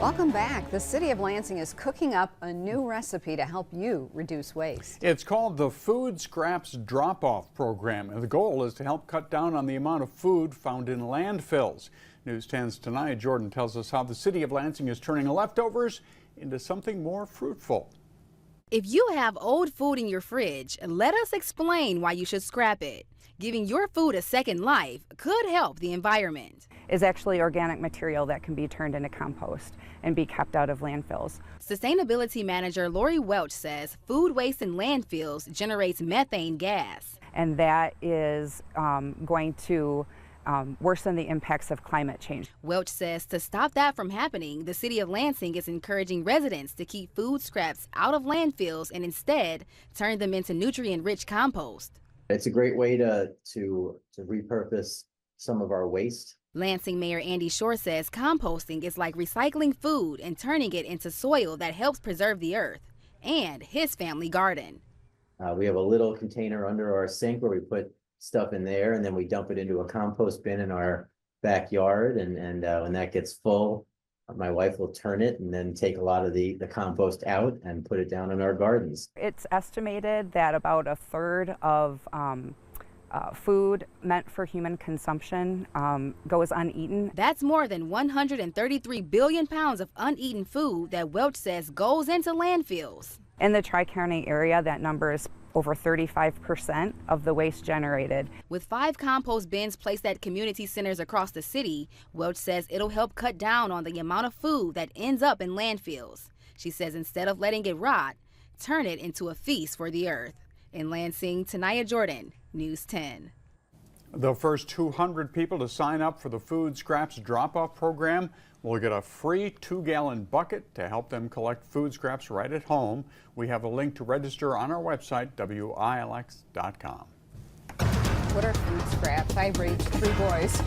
Welcome back. The City of Lansing is cooking up a new recipe to help you reduce waste. It's called the Food Scraps Drop-Off Program, and the goal is to help cut down on the amount of food found in landfills. News 10's Tanaya Jordan tells us how the City of Lansing is turning leftovers into something more fruitful. If you have old food in your fridge, let us explain why you should scrap it. Giving your food a second life could help the environment. Is actually organic material that can be turned into compost and be kept out of landfills. Sustainability Manager Lori Welch says food waste in landfills generates methane gas. And that is going to worsen the impacts of climate change. Welch says to stop that from happening, the City of Lansing is encouraging residents to keep food scraps out of landfills and instead turn them into nutrient-rich compost. It's a great way to repurpose some of our waste. Lansing Mayor Andy Shore says composting is like recycling food and turning it into soil that helps preserve the earth and his family garden. We have a little container under our sink where we put stuff in there, and then we dump it into a compost bin in our backyard. And when that gets full, my wife will turn it and then take a lot of the compost out and put it down in our gardens. It's estimated that about a third of food meant for human consumption goes uneaten. That's more than 133 billion pounds of uneaten food that Welch says goes into landfills. In the Tri-County area, that number is over 35% of the waste generated. With 5 compost bins placed at community centers across the city, Welch says it'll help cut down on the amount of food that ends up in landfills. She says instead of letting it rot, turn it into a feast for the earth. In Lansing, Tanaya Jordan, News 10. The first 200 people to sign up for the Food Scraps Drop-Off Program will get a free 2-gallon bucket to help them collect food scraps right at home. We have a link to register on our website, WILX.com. What are food scraps? I've raised 3 boys.